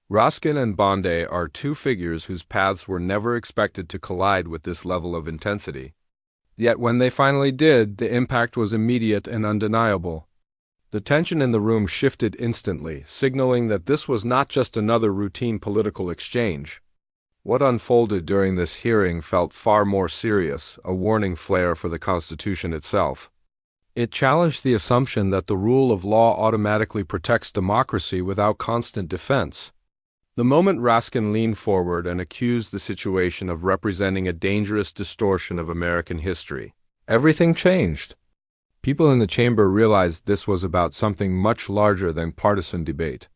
Raskin and Bondi are two figures whose paths were never expected to collide with this level of intensity. Yet when they finally did, the impact was immediate and undeniable. The tension in the room shifted instantly, signaling that this was not just another routine political exchange. What unfolded during this hearing felt far more serious, a warning flare for the Constitution itself. It challenged the assumption that the rule of law automatically protects democracy without constant defense. The moment Raskin leaned forward and accused the situation of representing a dangerous distortion of American history, everything changed. People in the chamber realized this was about something much larger than partisan debate.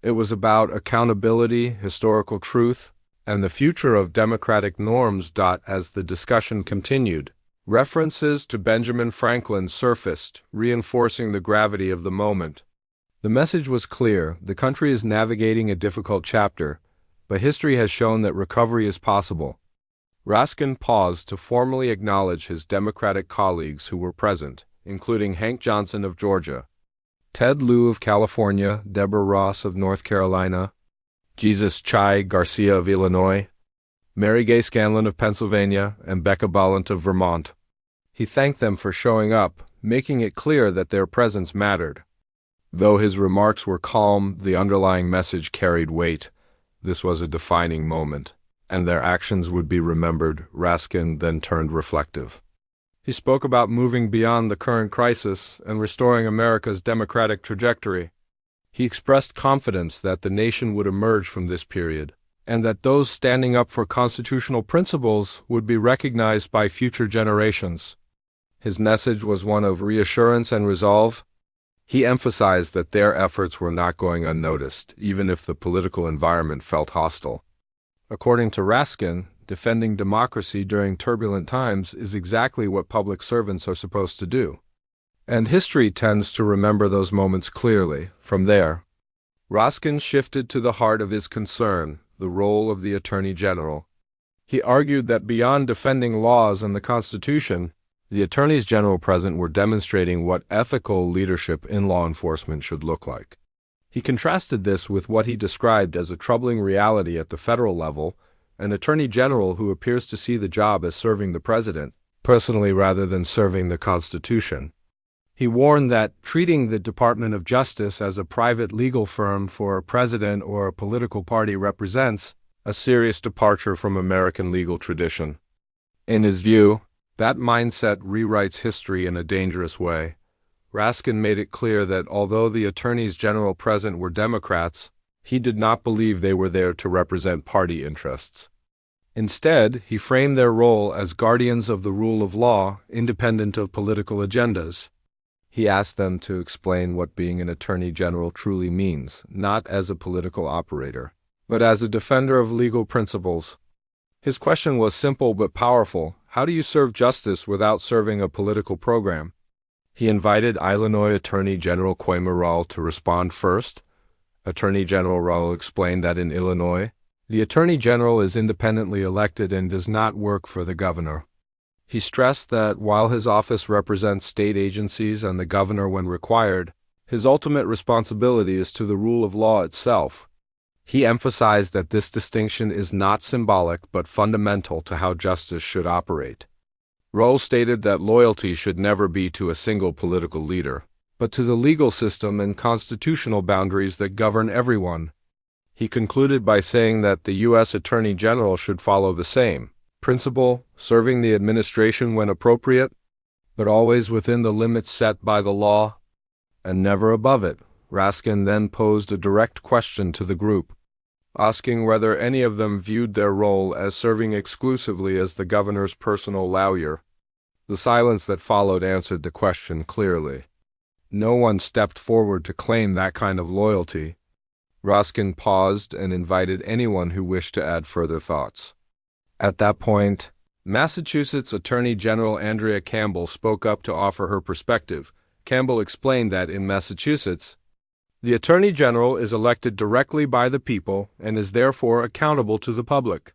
It was about accountability, historical truth, and the future of democratic norms. As the discussion continued, references to Benjamin Franklin surfaced, reinforcing the gravity of the moment. The message was clear: the country is navigating a difficult chapter, but history has shown that recovery is possible. Raskin paused to formally acknowledge his Democratic colleagues who were present, including Hank Johnson of Georgia, Ted Lieu of California, Deborah Ross of North Carolina, Jesus Chai Garcia of Illinois, Mary Gay Scanlon of Pennsylvania, and Becca Balint of Vermont. He thanked them for showing up, making it clear that their presence mattered. Though his remarks were calm, the underlying message carried weight. This was a defining moment, and their actions would be remembered. Raskin then turned reflective. He spoke about moving beyond the current crisis and restoring America's democratic trajectory. He expressed confidence that the nation would emerge from this period, and that those standing up for constitutional principles would be recognized by future generations. His message was one of reassurance and resolve. He emphasized that their efforts were not going unnoticed, even if the political environment felt hostile. According to Raskin, defending democracy during turbulent times is exactly what public servants are supposed to do. And history tends to remember those moments clearly. From there, Raskin shifted to the heart of his concern, the role of the Attorney General. He argued that beyond defending laws and the Constitution, the attorneys general present were demonstrating what ethical leadership in law enforcement should look like. He contrasted this with what he described as a troubling reality at the federal level: an attorney general who appears to see the job as serving the president personally rather than serving the Constitution. He warned that treating the Department of Justice as a private legal firm for a president or a political party represents a serious departure from American legal tradition. In his view, that mindset rewrites history in a dangerous way. Raskin made it clear that although the attorneys general present were Democrats, he did not believe they were there to represent party interests. Instead, he framed their role as guardians of the rule of law, independent of political agendas. He asked them to explain what being an attorney general truly means, not as a political operator, but as a defender of legal principles. His question was simple but powerful: how do you serve justice without serving a political program? He invited Illinois Attorney General Kwame Rawl to respond first. Attorney General Rawl explained that in Illinois, the Attorney General is independently elected and does not work for the governor. He stressed that while his office represents state agencies and the governor when required, his ultimate responsibility is to the rule of law itself. He emphasized that this distinction is not symbolic but fundamental to how justice should operate. Rawl stated that loyalty should never be to a single political leader, but to the legal system and constitutional boundaries that govern everyone. He concluded by saying that the U.S. Attorney General should follow the same principle, serving the administration when appropriate, but always within the limits set by the law, and never above it. Raskin then posed a direct question to the group, asking whether any of them viewed their role as serving exclusively as the governor's personal lawyer. The silence that followed answered the question clearly. No one stepped forward to claim that kind of loyalty. Raskin paused and invited anyone who wished to add further thoughts. At that point, Massachusetts Attorney General Andrea Campbell spoke up to offer her perspective. Campbell explained that in Massachusetts, the Attorney General is elected directly by the people and is therefore accountable to the public,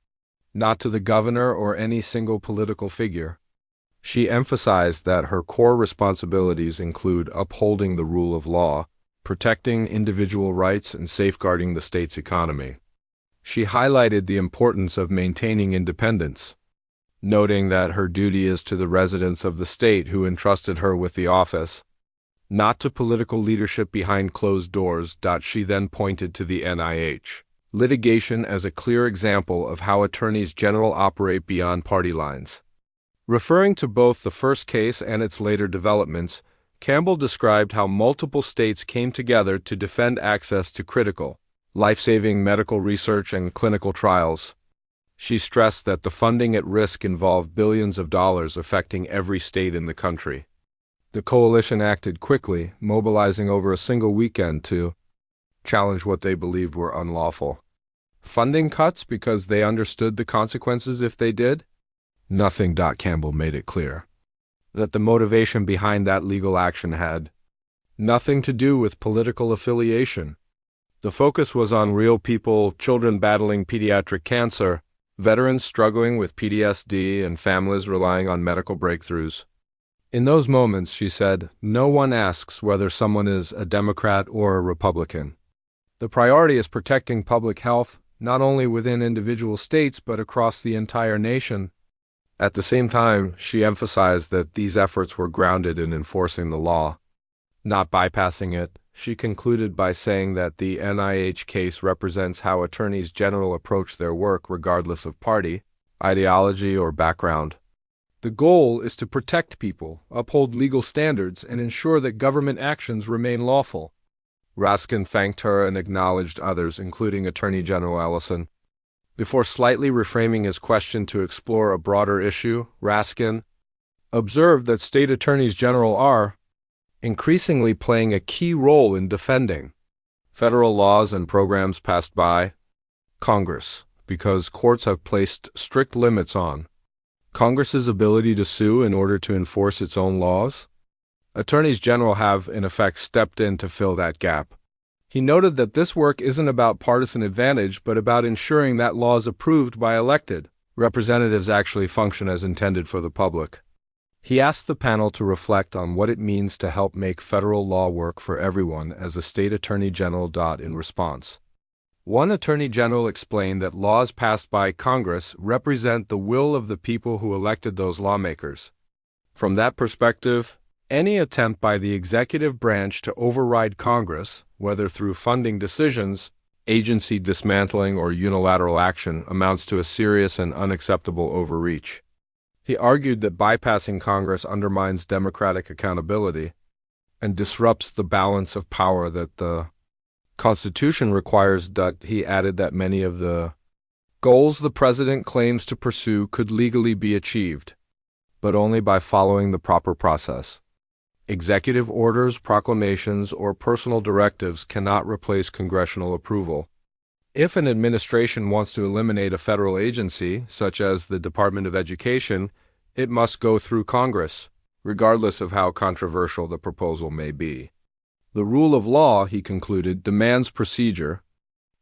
not to the governor or any single political figure. She emphasized that her core responsibilities include upholding the rule of law, protecting individual rights and safeguarding the state's economy. She highlighted the importance of maintaining independence, noting that her duty is to the residents of the state who entrusted her with the office, not to political leadership behind closed doors. She then pointed to the NIH litigation as a clear example of how attorneys general operate beyond party lines. Referring to both the first case and its later developments, Campbell described how multiple states came together to defend access to critical, life-saving medical research and clinical trials. She stressed that the funding at risk involved billions of dollars affecting every state in the country. The coalition acted quickly, mobilizing over a single weekend to challenge what they believed were unlawful funding cuts because they understood the consequences if they did. Nothing. Campbell made it clear that the motivation behind that legal action had nothing to do with political affiliation. The focus was on real people, children battling pediatric cancer, veterans struggling with PTSD, and families relying on medical breakthroughs. In those moments, she said, no one asks whether someone is a Democrat or a Republican. The priority is protecting public health, not only within individual states but across the entire nation. At the same time, she emphasized that these efforts were grounded in enforcing the law, not bypassing it. She concluded by saying that the NIH case represents how attorneys general approach their work regardless of party, ideology, or background. The goal is to protect people, uphold legal standards, and ensure that government actions remain lawful. Raskin thanked her and acknowledged others, including Attorney General Ellison. Before slightly reframing his question to explore a broader issue, Raskin observed that state attorneys general are increasingly playing a key role in defending federal laws and programs passed by Congress, because courts have placed strict limits on Congress's ability to sue in order to enforce its own laws. Attorneys general have, in effect, stepped in to fill that gap. He noted that this work isn't about partisan advantage, but about ensuring that laws approved by elected representatives actually function as intended for the public. He asked the panel to reflect on what it means to help make federal law work for everyone as a state attorney general. In response, one attorney general explained that laws passed by Congress represent the will of the people who elected those lawmakers. From that perspective, any attempt by the executive branch to override Congress, whether through funding decisions, agency dismantling, or unilateral action, amounts to a serious and unacceptable overreach. He argued that bypassing Congress undermines democratic accountability and disrupts the balance of power that the Constitution requires. He added that many of the goals the president claims to pursue could legally be achieved, but only by following the proper process. Executive orders, proclamations, or personal directives cannot replace congressional approval. If an administration wants to eliminate a federal agency, such as the Department of Education, it must go through Congress, regardless of how controversial the proposal may be. The rule of law, he concluded, demands procedure,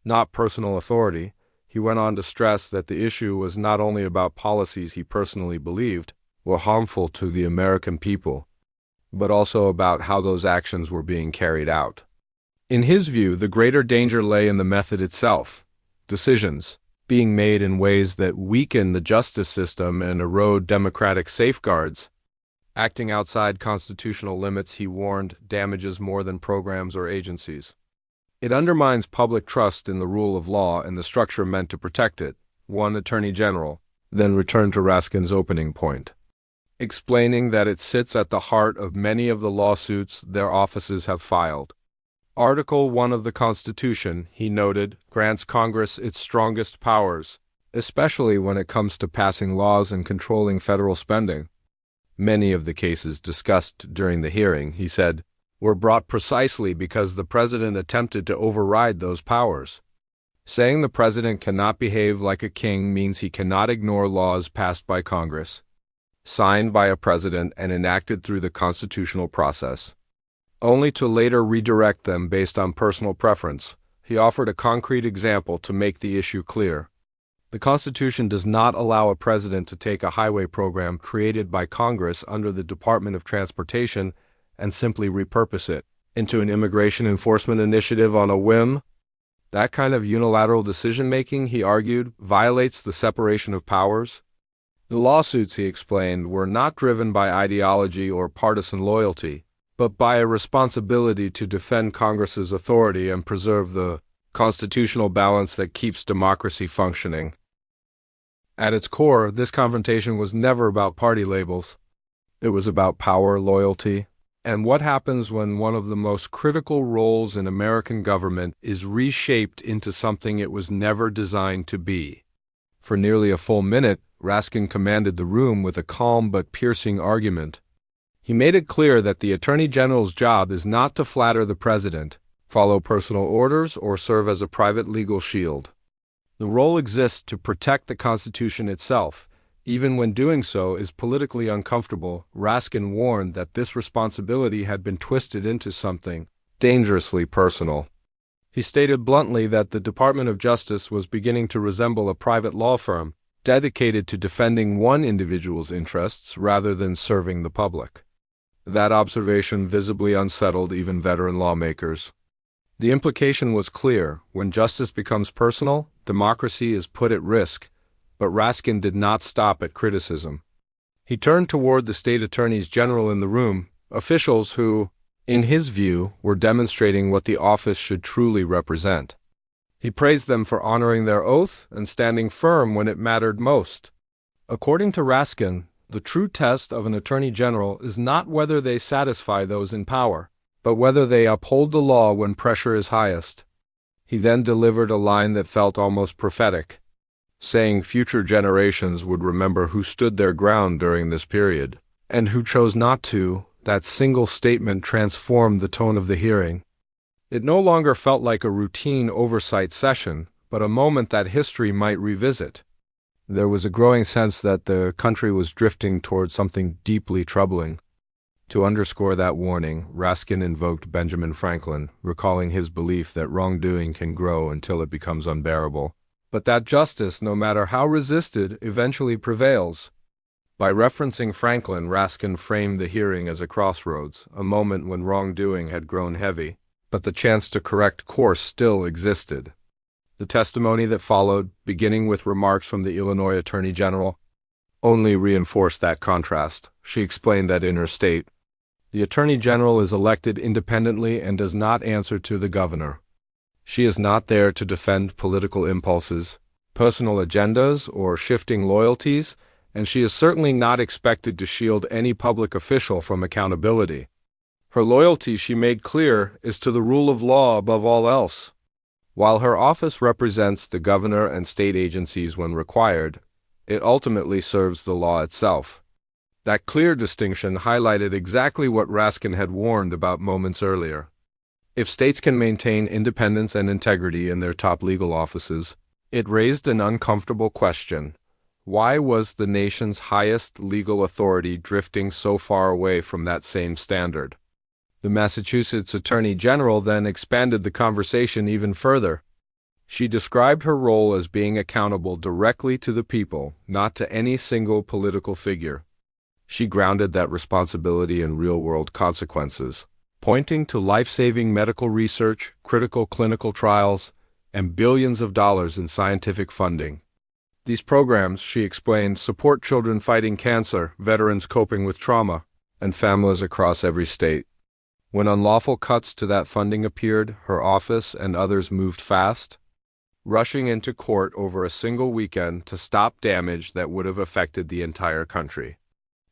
not personal authority. He went on to stress that the issue was not only about policies he personally believed were harmful to the American people, but also about how those actions were being carried out. In his view, the greater danger lay in the method itself, decisions being made in ways that weaken the justice system and erode democratic safeguards. Acting outside constitutional limits, he warned, damages more than programs or agencies. It undermines public trust in the rule of law and the structure meant to protect it. One attorney general then returned to Raskin's opening point, explaining that it sits at the heart of many of the lawsuits their offices have filed. Article 1 of the Constitution, he noted, grants Congress its strongest powers, especially when it comes to passing laws and controlling federal spending. Many of the cases discussed during the hearing, he said, were brought precisely because the president attempted to override those powers. Saying the president cannot behave like a king means he cannot ignore laws passed by Congress, signed by a president and enacted through the constitutional process, only to later redirect them based on personal preference. He offered a concrete example to make the issue clear. The Constitution does not allow a president to take a highway program created by Congress under the Department of Transportation and simply repurpose it. into an immigration enforcement initiative on a whim. That kind of unilateral decision-making, he argued, violates the separation of powers. The lawsuits, he explained, were not driven by ideology or partisan loyalty, but by a responsibility to defend Congress's authority and preserve the constitutional balance that keeps democracy functioning. At its core, this confrontation was never about party labels. It was about power, loyalty, and what happens when one of the most critical roles in American government is reshaped into something it was never designed to be. For nearly a full minute, Raskin commanded the room with a calm but piercing argument. He made it clear that the Attorney General's job is not to flatter the President, follow personal orders, or serve as a private legal shield. The role exists to protect the Constitution itself. Even when doing so is politically uncomfortable, Raskin warned that this responsibility had been twisted into something dangerously personal. He stated bluntly that the Department of Justice was beginning to resemble a private law firm, dedicated to defending one individual's interests rather than serving the public. That observation visibly unsettled even veteran lawmakers. The implication was clear: when justice becomes personal, democracy is put at risk. But Raskin did not stop at criticism. He turned toward the state attorneys general in the room, officials who, in his view, were demonstrating what the office should truly represent. He praised them for honoring their oath and standing firm when it mattered most. According to Raskin, the true test of an attorney general is not whether they satisfy those in power, but whether they uphold the law when pressure is highest. He then delivered a line that felt almost prophetic, saying future generations would remember who stood their ground during this period, and who chose not to. That single statement transformed the tone of the hearing. It no longer felt like a routine oversight session, but a moment that history might revisit. There was a growing sense that the country was drifting toward something deeply troubling. To underscore that warning, Raskin invoked Benjamin Franklin, recalling his belief that wrongdoing can grow until it becomes unbearable, but that justice, no matter how resisted, eventually prevails. By referencing Franklin, Raskin framed the hearing as a crossroads, a moment when wrongdoing had grown heavy, but the chance to correct course still existed. The testimony that followed, beginning with remarks from the Illinois Attorney General, only reinforced that contrast. She explained that in her state, the Attorney General is elected independently and does not answer to the governor. She is not there to defend political impulses, personal agendas, or shifting loyalties, and she is certainly not expected to shield any public official from accountability. Her loyalty, she made clear, is to the rule of law above all else. While her office represents the governor and state agencies when required, it ultimately serves the law itself. That clear distinction highlighted exactly what Raskin had warned about moments earlier. If states can maintain independence and integrity in their top legal offices, it raised an uncomfortable question. Why was the nation's highest legal authority drifting so far away from that same standard? The Massachusetts Attorney General then expanded the conversation even further. She described her role as being accountable directly to the people, not to any single political figure. She grounded that responsibility in real-world consequences, pointing to life-saving medical research, critical clinical trials, and billions of dollars in scientific funding. These programs, she explained, support children fighting cancer, veterans coping with trauma, and families across every state. When unlawful cuts to that funding appeared, her office and others moved fast, rushing into court over a single weekend to stop damage that would have affected the entire country.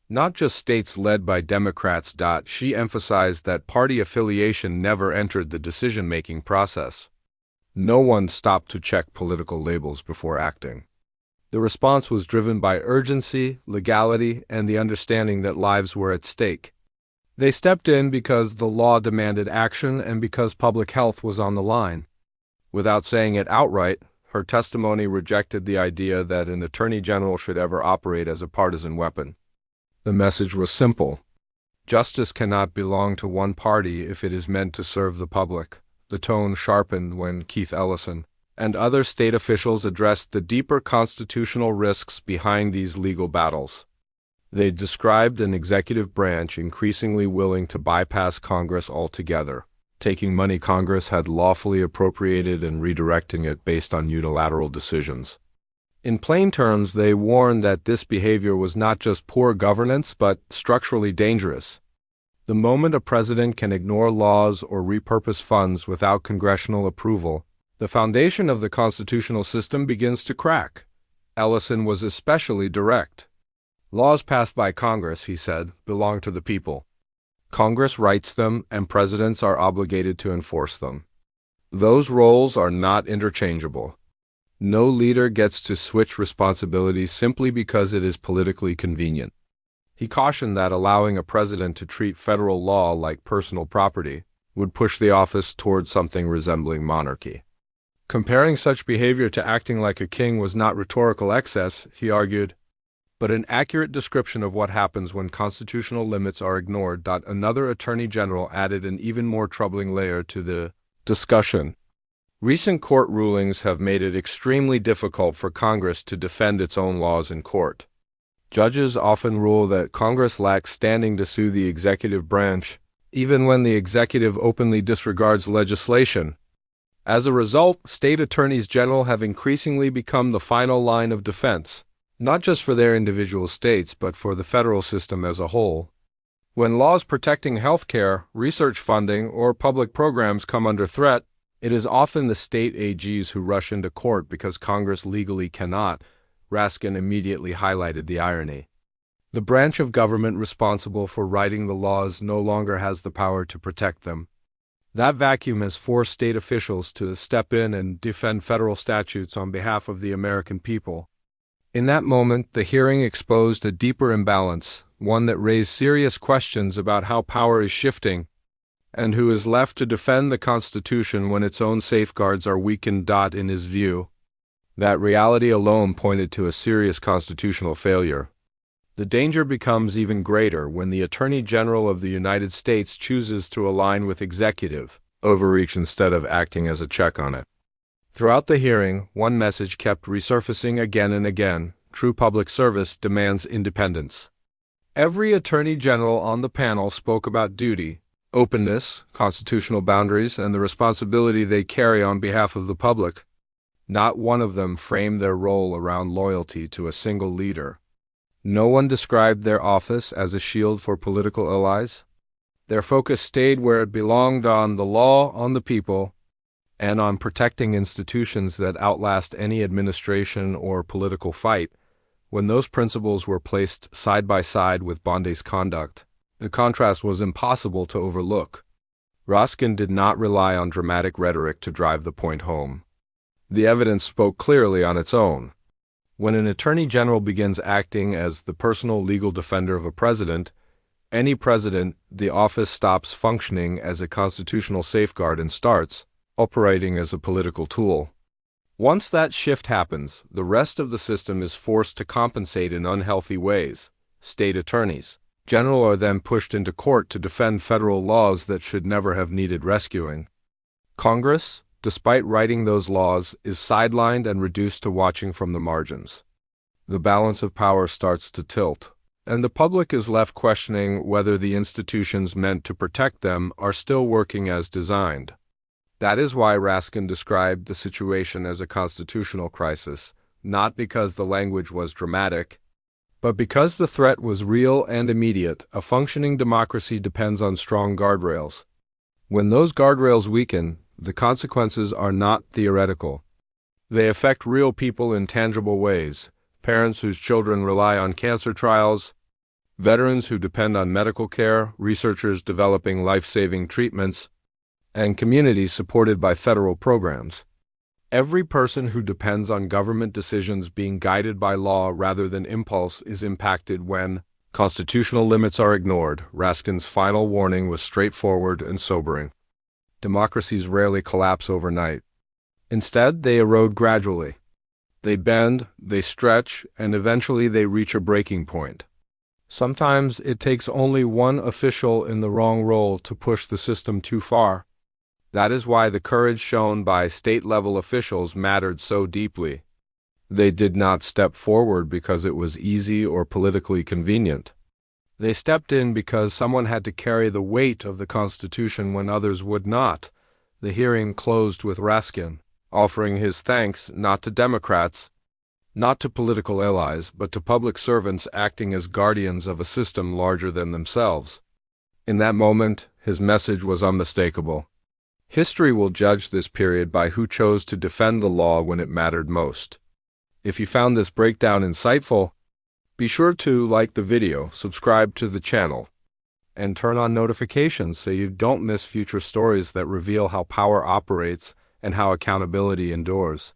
Not just states led by Democrats. She emphasized that party affiliation never entered the decision-making process. No one stopped to check political labels before acting. The response was driven by urgency, legality, and the understanding that lives were at stake. They stepped in because the law demanded action and because public health was on the line. Without saying it outright, her testimony rejected the idea that an attorney general should ever operate as a partisan weapon. The message was simple. Justice cannot belong to one party if it is meant to serve the public. The tone sharpened when Keith Ellison and other state officials addressed the deeper constitutional risks behind these legal battles. They described an executive branch increasingly willing to bypass Congress altogether, taking money Congress had lawfully appropriated and redirecting it based on unilateral decisions. In plain terms, they warned that this behavior was not just poor governance, but structurally dangerous. The moment a president can ignore laws or repurpose funds without congressional approval, the foundation of the constitutional system begins to crack. Ellison was especially direct. Laws passed by Congress, he said, belong to the people. Congress writes them, and presidents are obligated to enforce them. Those roles are not interchangeable. No leader gets to switch responsibilities simply because it is politically convenient. He cautioned that allowing a president to treat federal law like personal property would push the office toward something resembling monarchy. Comparing such behavior to acting like a king was not rhetorical excess, he argued, but an accurate description of what happens when constitutional limits are ignored. Another Attorney General added an even more troubling layer to the discussion. Recent court rulings have made it extremely difficult for Congress to defend its own laws in court. Judges often rule that Congress lacks standing to sue the executive branch, even when the executive openly disregards legislation. As a result, state attorneys general have increasingly become the final line of defense, not just for their individual states, but for the federal system as a whole. When laws protecting health care, research funding, or public programs come under threat, it is often the state AGs who rush into court because Congress legally cannot. Raskin immediately highlighted the irony. The branch of government responsible for writing the laws no longer has the power to protect them. That vacuum has forced state officials to step in and defend federal statutes on behalf of the American people. In that moment, the hearing exposed a deeper imbalance, one that raised serious questions about how power is shifting and who is left to defend the Constitution when its own safeguards are weakened. In his view, that reality alone pointed to a serious constitutional failure. The danger becomes even greater when the Attorney General of the United States chooses to align with executive overreach instead of acting as a check on it. Throughout the hearing, one message kept resurfacing again and again: true public service demands independence. Every Attorney General on the panel spoke about duty, openness, constitutional boundaries, and the responsibility they carry on behalf of the public. Not one of them framed their role around loyalty to a single leader. No one described their office as a shield for political allies. Their focus stayed where it belonged: on the law, on the people, and on protecting institutions that outlast any administration or political fight. When those principles were placed side by side with Bondi's conduct, the contrast was impossible to overlook. Raskin did not rely on dramatic rhetoric to drive the point home. The evidence spoke clearly on its own. When an attorney general begins acting as the personal legal defender of a president, any president, the office stops functioning as a constitutional safeguard and starts operating as a political tool. Once that shift happens, the rest of the system is forced to compensate in unhealthy ways. State attorneys general are then pushed into court to defend federal laws that should never have needed rescuing. Congress, despite writing those laws, is sidelined and reduced to watching from the margins. The balance of power starts to tilt, and the public is left questioning whether the institutions meant to protect them are still working as designed. That is why Raskin described the situation as a constitutional crisis, not because the language was dramatic, but because the threat was real and immediate. A functioning democracy depends on strong guardrails. When those guardrails weaken, the consequences are not theoretical. They affect real people in tangible ways: parents whose children rely on cancer trials, veterans who depend on medical care, researchers developing life-saving treatments, and communities supported by federal programs. Every person who depends on government decisions being guided by law rather than impulse is impacted when constitutional limits are ignored. Raskin's final warning was straightforward and sobering. Democracies rarely collapse overnight. Instead, they erode gradually. They bend, they stretch, and eventually they reach a breaking point. Sometimes it takes only one official in the wrong role to push the system too far. That is why the courage shown by state-level officials mattered so deeply. They did not step forward because it was easy or politically convenient. They stepped in because someone had to carry the weight of the Constitution when others would not. The hearing closed with Raskin offering his thanks not to Democrats, not to political allies, but to public servants acting as guardians of a system larger than themselves. In that moment, his message was unmistakable. History will judge this period by who chose to defend the law when it mattered most. If you found this breakdown insightful, be sure to like the video, subscribe to the channel, and turn on notifications so you don't miss future stories that reveal how power operates and how accountability endures.